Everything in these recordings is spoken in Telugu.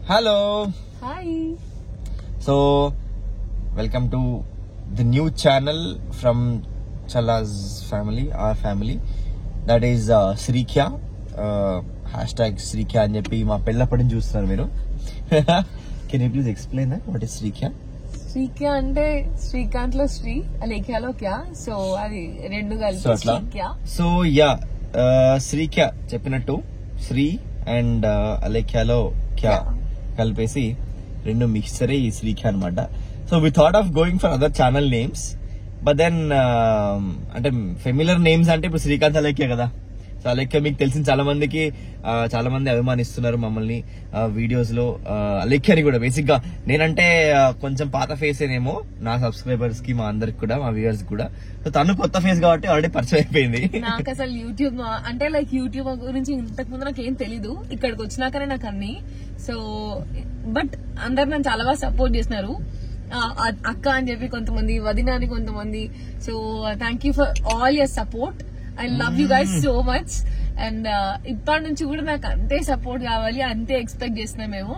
Hello. Hi. So, welcome to the new channel from Chala's family, our family. That is Srikya. Hashtag Srikya అని చెప్పి మా పెళ్ళప్పటి నుంచి చూస్తున్నారు మీరు. Can you please explain that? What is Srikya? శ్రీక్య అంటే శ్రీకాంత్ లో శ్రీ, అలేఖ్యాలో క్యా, సో అది రెండు కలిసి శ్రీక్య. సో యా, శ్రీక్య చెప్పినట్టు శ్రీ అండ్ అలేఖ్యాలో క్యా కలిపేసి రెండు మిక్స్చరే ఈ శ్రీక్య అనమాట. So we thought of going for other channel names, but then అంటే ఫెమిలియర్ నేమ్స్ అంటే ఇప్పుడు శ్రీకాంత్ అలేఖ్య కదా. సో అలేఖ్య మీకు తెలిసిన చాలా మందికి చాలా మంది అభిమానిస్తున్నారు మమ్మల్ని వీడియోస్ లో. అలేఖ్యని కూడా బేసిక్ గా నేనంటే కొంచెం పాత ఫేస్ ఏనేమో నా సబ్స్క్రైబర్స్ కి, మా అందరికి కూడా, మా వ్యూవర్స్ కూడా. సో తను కొత్త ఫేస్ కాబట్టి ఆల్రెడీ పరిచయం అయిపోయింది. నాకు అసలు యూట్యూబ్ అంటే లైక్ యూట్యూబ్ గురించి ఇంతకు ముందు నాకు ఏం తెలీదు, ఇక్కడికి వచ్చినాకనే నాకు అన్ని. సో బట్ అందరు నన్ను చాలా బాగా సపోర్ట్ చేసినారు, అక్క అని చెప్పి కొంతమంది, వదిన అని కొంతమంది. So thank you for all your support. I love you guys so much. And ఇప్పటి నుంచి కూడా నాకు అంతే సపోర్ట్ కావాలి, అంతే ఎక్స్పెక్ట్ చేస్తున్నాం మేము.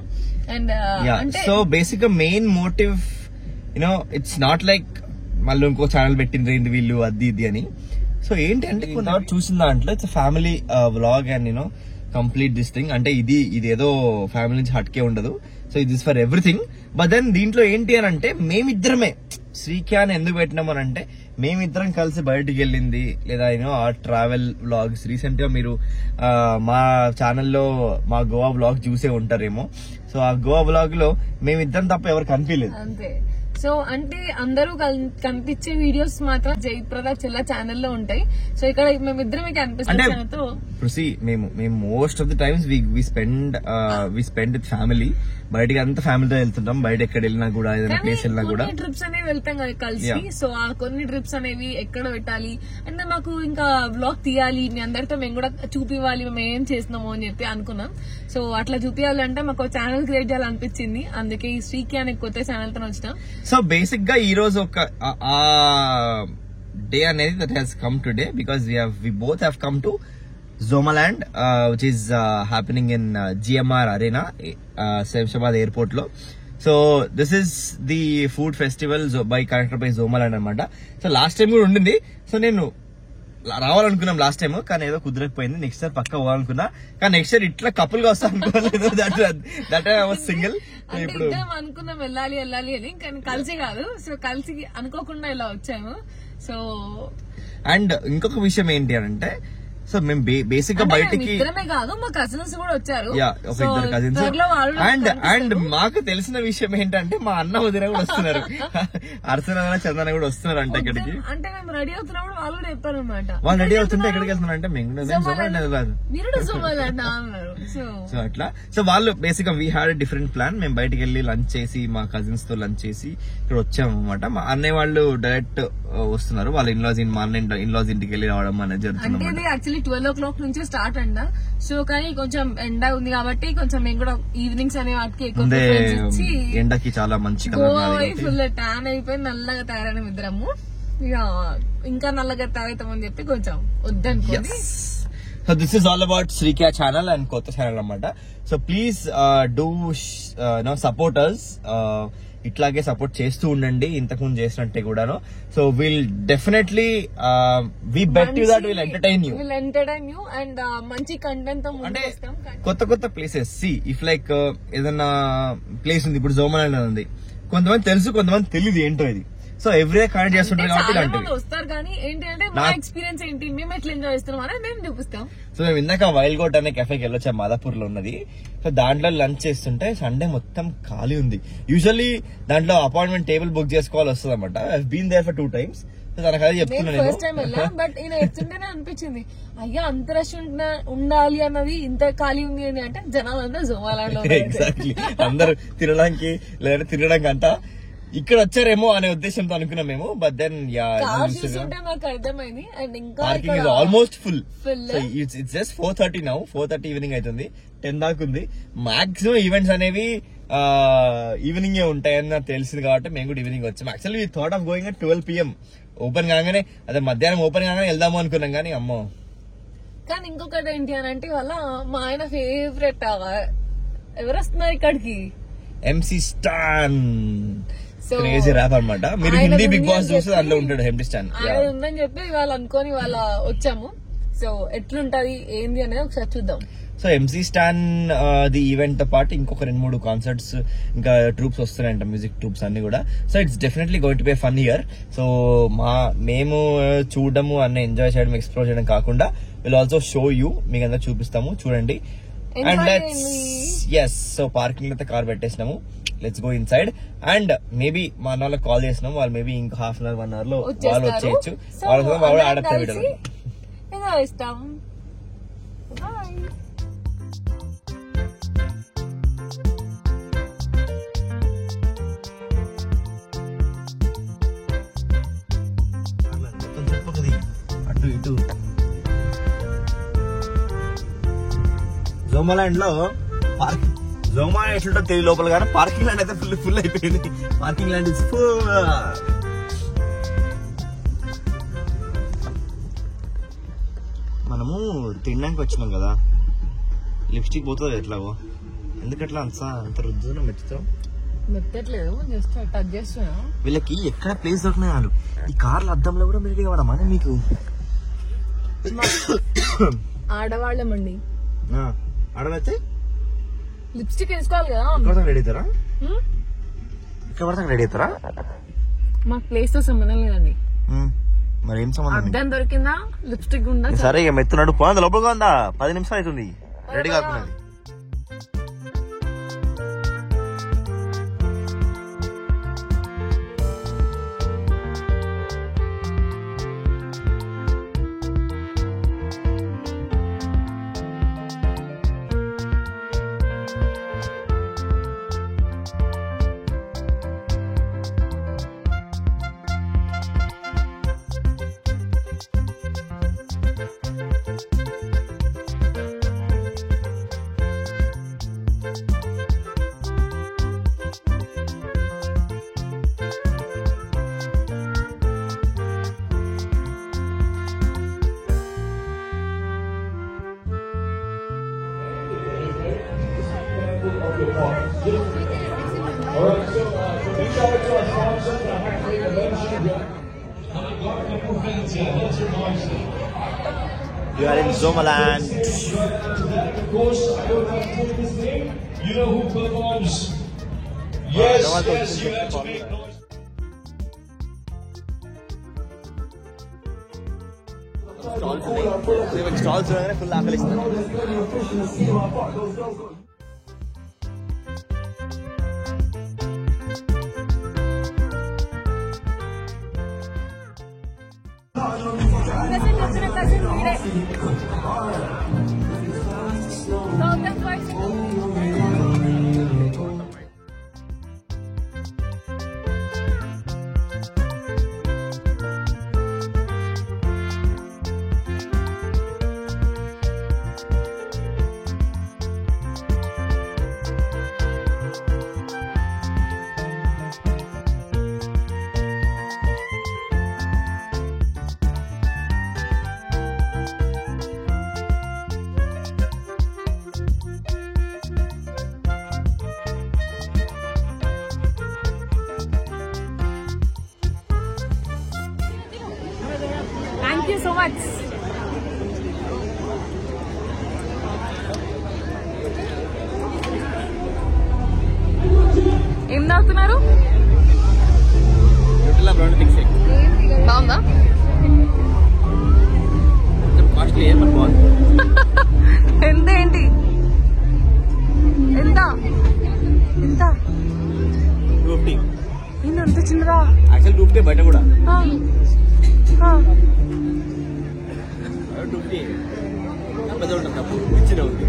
అండ్ అంటే సో బేసిక్ గా main motive you know it's not like మళ్ళీ ఇంకో ఛానల్ పెట్టింది వీళ్ళు అది ఇది అని. సో ఏంటంటే కొంత చూసిన దాంట్లో it's family vlog and you know complete this thing. అంటే ఇది ఏదో ఫ్యామిలీ నుంచి హట్కే ఉండదు. సో ఇది is for everything. But then దీంట్లో ఏంటి అని అంటే మేమిద్దరమే శ్రీక్య అని ఎందుకు పెట్టినాం అని అంటే మేమిద్దరం కలిసి బయటికి వెళ్ళింది, లేదా యూనో ఆ ట్రావెల్ వ్లాగ్స్. రీసెంట్ గా మీరు మా ఛానల్లో మా గోవా వ్లాగ్ చూసే ఉంటారేమో. సో ఆ గోవా వ్లాగ్ లో మేమిద్దరం తప్ప ఎవరు కనిపించలేదు అంతే. సో అంటే అందరూ కనిపించే వీడియోస్ మాత్రం జయప్రద చెల్ల ఛానల్లో ఉంటాయి. సో ఇక్కడ మేమిద్దరం కనిపిస్తాం. మేము most of the times we spend with family. బయటకి అంతా ఫ్యామిలీతో వెళ్తుంటాం. బయట ఎక్కడ వెళ్ళినా కూడా, ఏదైనా ప్లేస్ వెళ్ళినా కూడా ట్రిప్స్ అనేవి వెళ్తాం కదా కలిసి. సో ఆ కొన్ని ట్రిప్స్ అనేవి ఎక్కడ పెట్టాలి అంటే మాకు ఇంకా వ్లాగ్ తీయాలి, మీ అందరితో మేము కూడా చూపివ్వాలి మేము ఏం చేస్తున్నాము అని చెప్పి అనుకున్నాం. సో అట్లా చూపించాలంటే మాకు ఛానల్ క్రియేట్ చేయాలనిపించింది, అందుకే ఈ శ్రీక్య అనే కొత్త ఛానల్ తో వచ్చినాం. సో బేసిక్ గా ఈ రోజు ఒక డే అనేది that has come today because we both have come to Zomaland, which is happening in GMR Arena, Shemshabad Airport lo. So this is the food festival by conducted by Zomaland anamata. So last time కూడా ఉండింది. సో నేను రావాలనుకున్నాం లాస్ట్ టైం, కానీ ఏదో కుదరకపోయింది. నెక్స్ట్ సార్ పక్కా పోవాలనుకున్నా, కానీ నెక్స్ట్ సార్ ఇట్లా కపుల్ గా వస్తా అనుకోలేదు. That I was single. ఇప్పుడు అనుకున్నాం వెళ్ళాలి అని, కానీ కలిసి కాదు. సో కలిసి అనుకోకుండా ఇలా వచ్చాము. సో అండ్ ఇంకొక విషయం ఏంటి అని అంటే, సో మేము బేసిక్ గా బయటికి కాదు, మా కజిన్స్ కూడా వచ్చారు. ఒక ఇద్దరు కజిన్స్. అండ్ మాకు తెలిసిన విషయం ఏంటంటే మా అన్న వదిన కూడా వస్తున్నారు. అర్చన చందన కూడా వస్తున్నారు అంటే ఇక్కడికి. అంటే మేము రెడీ అవుతున్నప్పుడు వాళ్ళు కూడా చెప్పారు అనమాట. వాళ్ళు రెడీ అవుతుంటే ఎక్కడికి వెళ్తున్నారు అంటే మేము సో అట్లా. సో వాళ్ళు బేసిక్ గా వీ హ్యాడ్ డిఫరెంట్ ప్లాన్. మేము బయటకు వెళ్ళి లంచ్ చేసి, మా కజిన్స్ తో లంచ్ చేసి ఇక్కడ వచ్చాము అనమాట. మా అన్నయ్య వాళ్ళు డైరెక్ట్ వస్తున్నారు. వాళ్ళ మా అన్న ఇన్లాస్ ఇంటికి వెళ్ళి రావడం అనేది జరుగుతుంది. 12 o'clock నుంచి స్టార్ట్ అండ. సో కానీ కొంచెం ఎండ ఉంది కాబట్టి కొంచెం మేము కూడా ఈవినింగ్స్ అనే వాటికి ఎండకి చాలా మంచి ఫుల్ ట్యాన్ అయిపోయి నల్లగా తయారైన ఇద్దరము. ఇక ఇంకా నల్లగా తయారవుతామని చెప్పి కొంచెం వద్దనుకోండి. So this is all about Sreekya channel and కొత్త ఛానల్ అన్నమాట. So please do support us. ఇట్లాగే సపోర్ట్ చేస్తూ ఉండండి, ఇంతకుముందు చేసినట్టే కూడాను. So will definitely we bet you that will entertain you and మంచి కంటెంట్ తో అంటే కొత్త ప్లేసెస్. సి ఇఫ్ లైక్ ఏదన్నా ప్లేస్ ఉంది, ఇప్పుడు జోమలాండ్ ఉంది, కొంతమంది తెలుసు, కొంతమంది తెలియదు ఏంటో ఇది. సో ఎవ్రీ కనెక్ట్ చేస్తుంటారు కాబట్టి వస్తారు. కానీ ఏంటంటే మా ఎక్స్పీరియన్స్ ఏంటి, మేము ఎట్లా ఎంజాయ్ చేస్తున్నాం అనేది మేము చూపిస్తాం. సో మేము ఇందాక వైల్డ్ గోట్ అనే కెఫేకి వెళ్ళొచ్చాం, మాదాపూర్ లో ఉన్నది. సో దాంట్లో లంచ్ చేస్తుంటే సండే మొత్తం ఖాళీ ఉంది. యూజువల్లీ దాంట్లో అపాయింట్మెంట్ టేబుల్ బుక్ చేసుకోవాలి వస్తుంది అనమాట. I been there for 2 times. So తనకు అదే చెప్తున్నాను. ఫస్ట్ టైం వెళ్ళా, బట్ ఈయన ఎత్తుంటేనే అనిపించింది అయ్యా అంత రష్ ఉండాలి అన్నది, ఇంత ఖాళీ ఉంది అని అంటే జనాలంతా జోమాలాండ్ లో ఎగ్జాక్ట్లీ అందరు తినడానికి లేదా తినడానికి అంతా ఇక్కడ వచ్చారేమో అనే ఉద్దేశంతో అనుకున్నాం మేము. బట్ దెన్ నాకు అర్థమైంది. అండ్ ఇంకా parking is almost full. It's just 4:30 now. 4:30 evening అవుతుంది, 10 దాకా ఉంది. మాక్సిమం ఈవెంట్స్ అనేవి ఈవినింగ్ ఉంటాయని నాకు తెలిసింది కాబట్టి మేము కూడా ఈవినింగ్ వచ్చాము. Actually we thought of going at 12 PM. Open కాగానే, అదే మధ్యాహ్నం ఓపెన్ కాగానే వెళ్దాము అనుకున్నాం, కానీ అమ్మో. కానీ ఇంకొకటి ఏంటి అని అంటే వాళ్ళ మా ఆయన ఫేవరెట్ ఎవరు వస్తున్నారు ఇక్కడికి? ఎంసీ స్టాన్, క్రేజీ ర్యాప్ అన్నమాట. మీరు హిందీ బిగ్ బాస్ చూస్తే దాంట్లో ఉంటాడు ఎంసీ స్టాన్. ఆయన ఉందని చెప్పి వాళ్ళ అనుకోని వాళ్ళ వచ్చాము. సో ఎట్లుంటది ఏంది అనేది ఒకసారి చూద్దాం. So MC Stan the event తో పాటు ఇంకొక 2-3 కాన్సర్ట్స్ ఇంకా ట్రూప్స్ వస్తున్నాయంట, మ్యూజిక్ ట్రూప్స్ అన్ని కూడా. So it's definitely going to be fun year. So మేము చూడడము అన్ని ఎంజాయ్ చేయడం, ఎక్స్ప్లోర్ చేయడం కాకుండా విల్ ఆల్సో షో యూ, మీకు అంతా చూపిస్తాము, చూడండి. అండ్ ఎస్, సో పార్కింగ్ లో అయితే కార్ పెట్టేసినాము, let's go inside. And maybe మా అన్న వాళ్ళకి కాల్ చేసినాము, వాళ్ళు మేబీ ఇంకా హాఫ్ అన్ అవర్ 1 hour లో వాళ్ళు వచ్చేయచ్చు. వాళ్ళు ఆడతారు వీడియోలో. ఇస్తాం. అటు ఇటు జోమాలాండ్ లో జోమా ఎట్లుంటో తెలియ లోపల, కానీ పార్కింగ్ ల్యాండ్ అయితే ఫుల్ అయిపోయింది. Parking land is full. మనము తినడానికి వచ్చినాం కదా, లిప్స్టిక్ పోతుంది ఎట్లాగో, ఎందుకట్లా అంత రుద్దున మెచ్చుతాం? మెత్తట్లేదు, జస్ట్ టచ్ చేస్తున్నా. వీళ్ళకి ఎక్కడ ప్లేస్ దొరికినా చాలు, ఈ కార్ల అద్దంలో కూడా మీరు ఇవ్వడమా మీకు? ఆడవాళ్ళమండి, ఆడవైతే లిప్స్టిక్ వేసుకోవాలి కదా. ఇక్కడ రెడీ అవుతారా? ఇక్కడ పడతాక రెడీ అవుతారా? మాకు ప్లేస్ తో సంబంధం లేదండి. మరి ఏం సంబంధం? అద్దం దొరికిందా, లిప్స్టిక్ ఉందా? సరే ఇక మెత్తున్నాడు, పోయింది లోపలిగా ఉందా, 10 నిమిషాలు అవుతుంది ready కాకున్నది. You are in Zomaland. Of course, I don't have to take his name. You know who performs? Yes, yes, you have to make noise. Stalls full ఆకలిస్తుంది. Thank you so much. ఏం తాగుతున్నారు? బాగుందా? ఎంత ఏంటి ఎంత ఎంత ఎంత చిన్నదా? యాక్చువల్ 250 బయట కూడా 250 పెద్ద ఉంటుంది, తప్పు ఇచ్చిన ఉంది.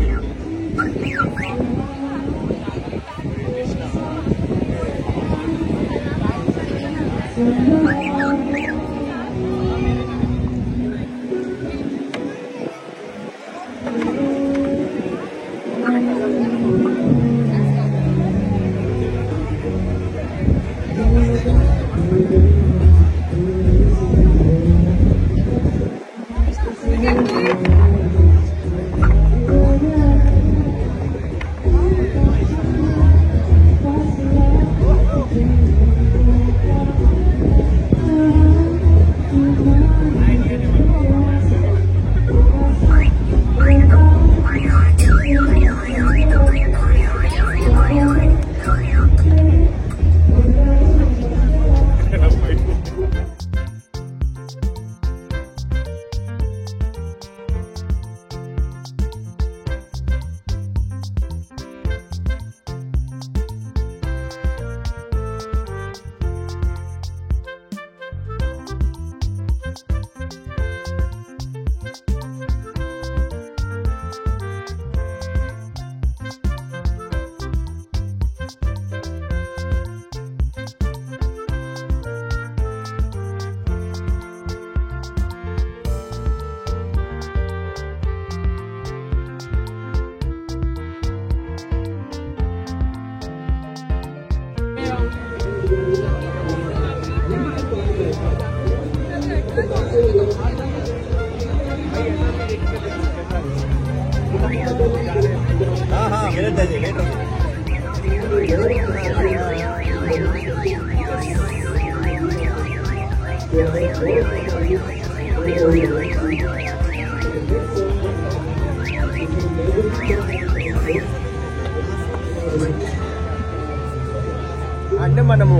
అంటే మనము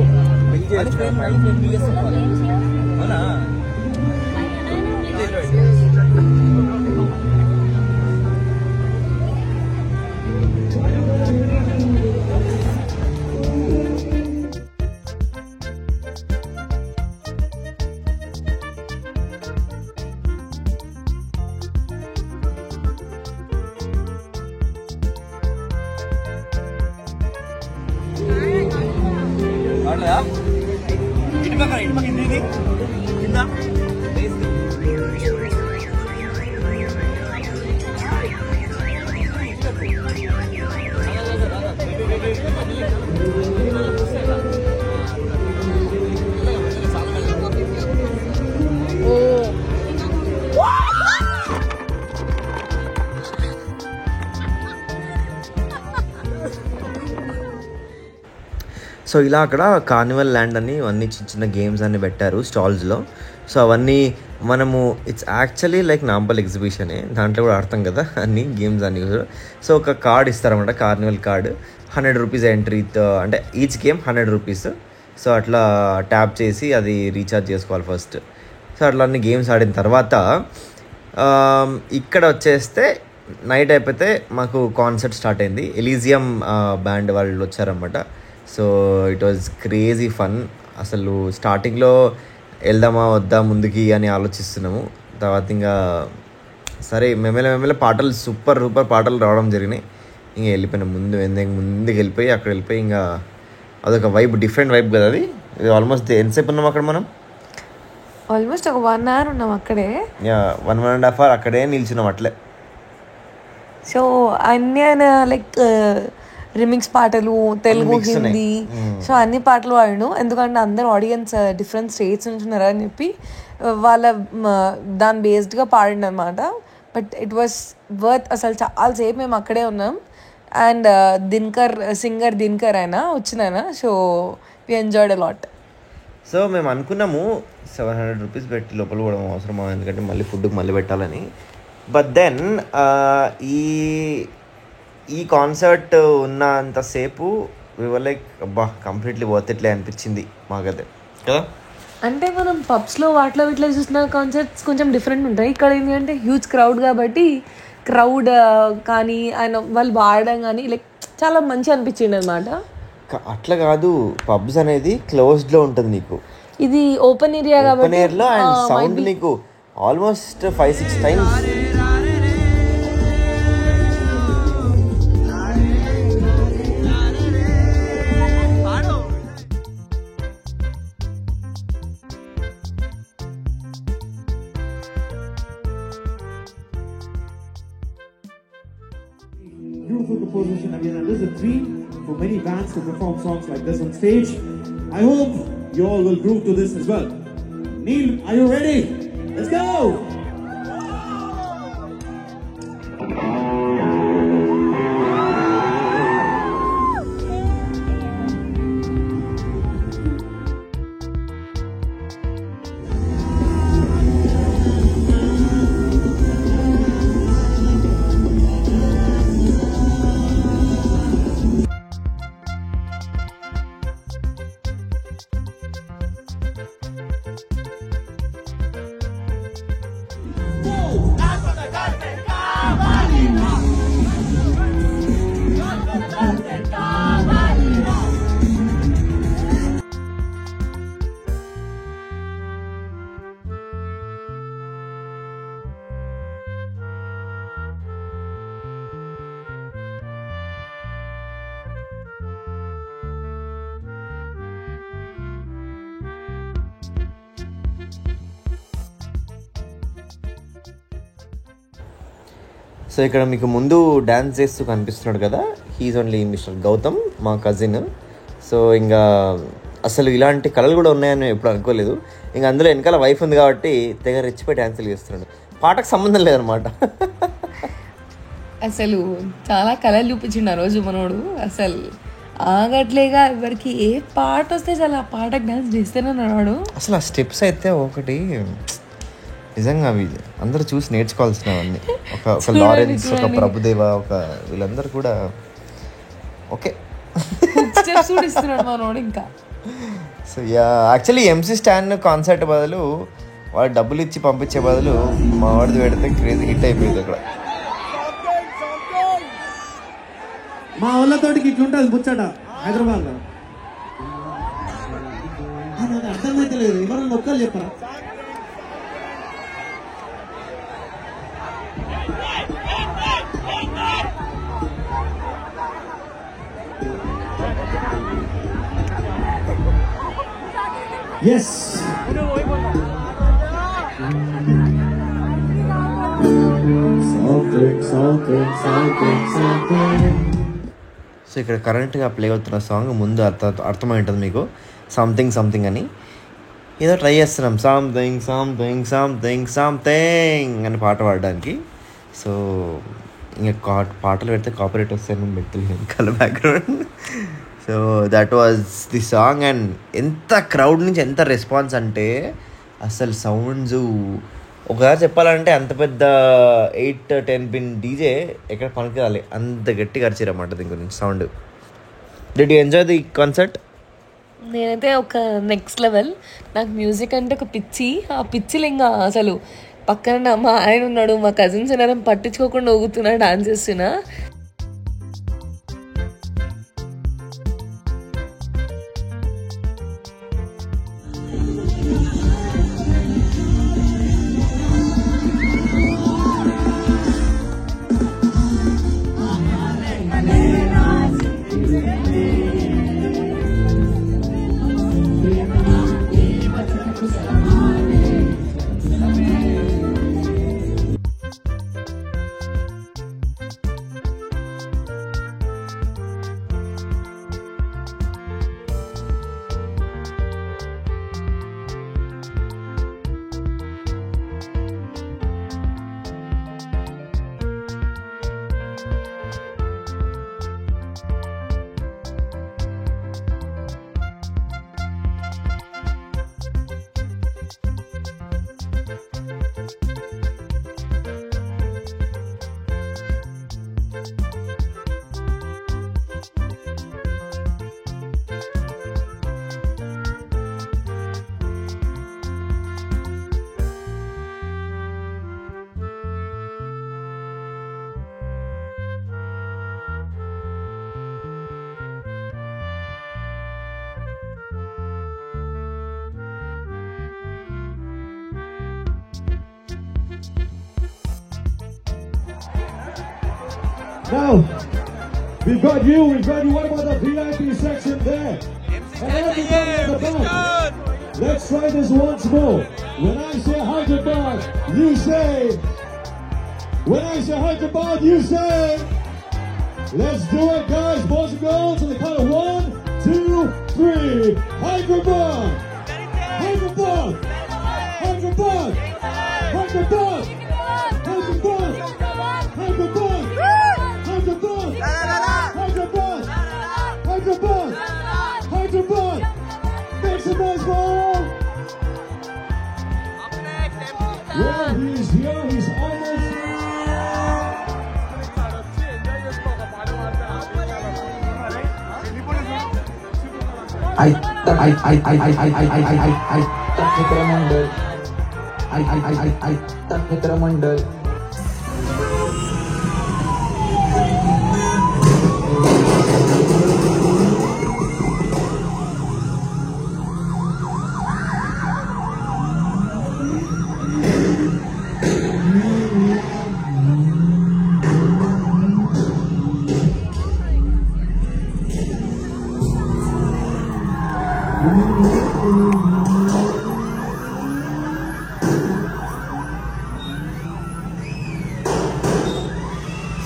బిల్ చేయొచ్చు అవునా? ఇటు పక్కన ఇది కింద సో ఇలా అక్కడ కార్నివల్ ల్యాండ్ అని అన్ని చిన్న చిన్న గేమ్స్ అన్ని పెట్టారు స్టాల్స్లో. సో అవన్నీ మనము ఇట్స్ యాక్చువల్లీ లైక్ నాంపల్ ఎగ్జిబిషనే, దాంట్లో కూడా ఆడతాం కదా అన్ని గేమ్స్ అన్ని. సో ఒక కార్డ్ ఇస్తారన్నమాట, కార్నివల్ కార్డు, 100 రూపీస్ ఎంట్రీ, అంటే ఈచ్ గేమ్ 100 రూపీస్. సో అట్లా ట్యాప్ చేసి అది రీఛార్జ్ చేసుకోవాలి ఫస్ట్. సో అట్లా అన్ని గేమ్స్ ఆడిన తర్వాత ఇక్కడ వచ్చేస్తే నైట్ అయిపోతే మాకు కాన్సర్ట్ స్టార్ట్ అయింది. ఎలీజియం బ్యాండ్ వాళ్ళు వచ్చారన్నమాట. So it was crazy fun. అసలు స్టార్టింగ్లో వెళ్దామా వద్దా ముందుకి అని ఆలోచిస్తున్నాము. తర్వాత ఇంకా సరే మెమెల పాటలు సూపర్ పాటలు రావడం జరిగినాయి. ఇంకా వెళ్ళిపోయినా ముందుకు వెళ్ళిపోయి అక్కడ వెళ్ళిపోయి ఇంకా అదొక వైబ్, డిఫరెంట్ వైబ్ కదా అది. ఆల్మోస్ట్ ఎంతసేపు ఉన్నాం అక్కడ మనం? ఆల్మోస్ట్ ఒక 1 hour ఉన్నాం అక్కడే. 1.5 hour అక్కడే నిల్చున్నాం అట్లే. సో అన్ని లైక్ రిమిక్స్ పాటలు, తెలుగు, హిందీ, సో అన్ని పాటలు పాడాను. ఎందుకంటే అందరు ఆడియన్స్ డిఫరెంట్ స్టేట్స్ నుంచి ఉన్నారు అని చెప్పి వాళ్ళ దాని బేస్డ్గా పాడిండు అనమాట. But it was worth. అసలు చాలాసేపు మేము అక్కడే ఉన్నాం. అండ్ సింగర్ దినకర్ అయినా వచ్చినాయన. So we enjoyed a lot. So మేము అనుకున్నాము 700 రూపీస్ పెట్టి లోపల కూడా అవసరమా, ఎందుకంటే మళ్ళీ ఫుడ్కి మళ్ళీ పెట్టాలని. బట్ దెన్ ఈ కాన్సర్ట్ ఉన్నంతసేపు వివర్ లైక్ అబ్బా కంప్లీట్లీ వర్త్ ఇట్లే అనిపించింది మాకైతే కదా. అంటే మనం పబ్స్లో వాటిలో ఇట్లా చూసిన కాన్సర్ట్స్ కొంచెం డిఫరెంట్ ఉంటాయి. ఇక్కడ ఏంటి అంటే హ్యూజ్ క్రౌడ్ కాబట్టి క్రౌడ్ కానీ ఆయన వాళ్ళు పాడడం కానీ లైక్ చాలా మంచి అనిపించింది అనమాట. అట్లా కాదు, పబ్స్ అనేది క్లోజ్డ్లో ఉంటుంది, నీకు ఇది ఓపెన్ ఏరియా కాబట్టి ఓపెన్ ఎయిర్లో అండ్ సౌండ్ నీకు almost 5-6 times. Beautiful composition again, and this is a dream for many bands to perform songs like this on stage. I hope you all will groove to this as well. Neil, are you ready? Let's go! So ఇక్కడ మీకు ముందు డ్యాన్స్ చేస్తూ కనిపిస్తున్నాడు కదా, హీఈస్ ఓన్లీ మిస్టర్ గౌతమ్, మా కజిన్. సో ఇంకా అసలు ఇలాంటి కళలు కూడా ఉన్నాయని ఎప్పుడు అనుకోలేదు. ఇంకా అందులో వెనకాల వైఫ్ ఉంది కాబట్టి తెగ రెచ్చిపోయి డ్యాన్సులు చేస్తున్నాడు. పాటకు సంబంధం లేదనమాట. అసలు చాలా కళలు చూపించిండు ఆ రోజు మనోడు. అసలు ఆగట్లేగా ఎవరికి ఏ పాట వస్తే చాలా ఆ పాటకు డాన్స్ చేస్తేనే ఉన్నాడు. అసలు ఆ స్టెప్స్ అయితే ఒకటి నిజంగా అవి అందరూ చూసి నేర్చుకోవాల్సినవన్నీ. ఒక లారెన్స్, ఒక ప్రభుదేవ, ఒక వీళ్ళందరూ కూడా ఓకే స్టెప్స్ కూడా ఇస్తున్నాడు మనోడు. ఇంకా so actually MC stand concert బదులు వాడు డబ్బులు ఇచ్చి పంపించే బదులు మా వాడిది పెడితే క్రేజీ హిట్ అయిపోయింది అక్కడ. మా వాళ్ళతోటికి ఇట్లుంటుంది ముచ్చట హైదరాబాద్ లో. నాకు అర్థమైతే లేదు, ఎవరన్నా ఒక్కరు చెప్పరా? Yes. సో ఇక్కడ కరెంట్గా ప్లే అవుతున్న సాంగ్ ముందు అర్థమై ఉంటుంది మీకు, సంథింగ్ సంథింగ్ అని. ఏదో ట్రై చేస్తున్నాం సంథింగ్ సంథింగ్ సంథింగ్ సంథింగ్ అని పాట పాడడానికి. సో ఇంకా పాటలు పెడితే కాపరేట్ వస్తాయి, నేను పెట్టలేదు వెనకాల background. So that was the song. And ఎంత క్రౌడ్ నుంచి ఎంత రెస్పాన్స్ అంటే అసలు సౌండ్స్ ఒకసారి చెప్పాలంటే అంత పెద్ద 8-10 పిన్ డీజే ఎక్కడ పనికి రాలే, అంత గట్టిగా అరిచిరన్నమాట దీని గురించి sound. Did you enjoy the concert? నేనైతే ఒక నెక్స్ట్ లెవెల్. నాకు మ్యూజిక్ అంటే ఒక పిచ్చి. ఆ పిచ్చిలు ఇంకా అసలు పక్కన మా ఆయన ఉన్నాడు, మా కజిన్స్ ఉన్నారని పట్టించుకోకుండా ఊగుతున్నా, డాన్స్ చేస్తున్నా. Now, we've got you. What about the VIP section there? And everybody at the back. Let's try this once more. When I say Hyderabad, you say. When I say Hyderabad, you say. Let's do it, guys. Boys and girls, on the count of 1, 2, 3. Hyderabad. Hyderabad. Hyderabad. Hyderabad. Hyderabad. Hyderabad. Hyderabad! Hyderabad! Hyderabad! Hyderabad! Make some noise for all! Well, he's here, he's almost here! Mandal.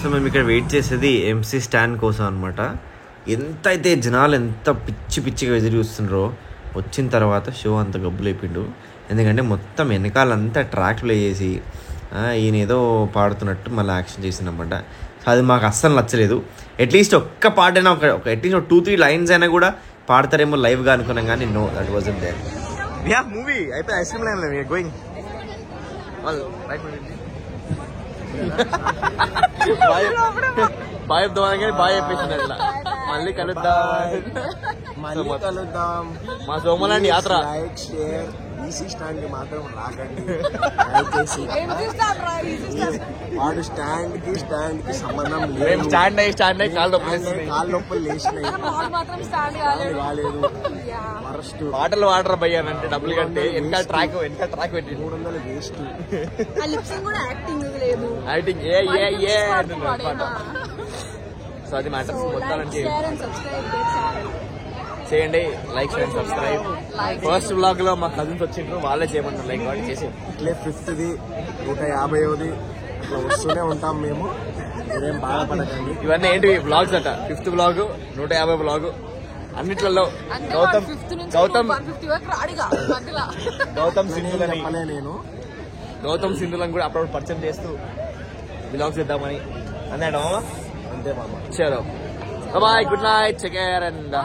So మేము ఇక్కడ వెయిట్ చేసేది ఎంసీ స్టాండ్ కోసం అనమాట. ఎంత అయితే జనాలు ఎంత పిచ్చిగా ఎదురు చూస్తున్నారో, వచ్చిన తర్వాత షో అంత గబ్బులైపోయిండు. ఎందుకంటే మొత్తం వెనకాలంతా ట్రాక్ ప్లే చేసి ఈయన ఏదో పాడుతున్నట్టు మళ్ళీ యాక్షన్ చేసిందన్నమాట. సో అది మాకు అస్సలు నచ్చలేదు. అట్లీస్ట్ ఒక్క పాట అయినా అట్లీస్ట్ 2-3 లైన్స్ అయినా కూడా పాడతారేమో లైవ్ గా అనుకున్నాం కానీ no, that wasn't there. Yeah movie అయిపోయి ice cream line going bye చెప్దాం కానీ బాయ్ చెప్పేసింది అట్లా. మళ్ళీ కలుద్దాం. మా సోమలాంటి యాత్ర. లైక్ షేర్ ఈసీ స్టాండ్ కి మాత్రం రాకండి. వాడు స్టాండ్ కి సంబంధం లేదు. స్టాండ్ అయ్యి కాళ్ళు నొప్పులు లేచినాయి, కాలేదు. ఫస్ట్ వాటర్ భయ్యానంటే డబ్బులు కంటే వెనకాల ట్రాక్ పెట్టి 300 వేస్ట్. యాక్టింగ్ సో అది మ్యాటర్స్ మొత్తానికి చేయండి. Like share subscribe. First blog లో మా కజిన్స్ వచ్చిండ్రు, వాళ్ళే చేయమన్నారు లైక్ వాటి చేసి. ఇట్లే 5th 150 ఇట్లా వస్తూనే ఉంటాం మేము, మీరేం బాధపడకండి. ఇవన్నీ ఏంటి బ్లాగ్స్ అట. 5th బ్లాగ్, 150 బ్లాగ్ అన్నిట్లలో గౌతమ్ సింధులను కూడా అప్పుడప్పుడు పరిచయం చేస్తూ బ్లాగ్స్ ఇద్దామని అన్నాడు. అంతే మామ. చలో bye, good night, take care and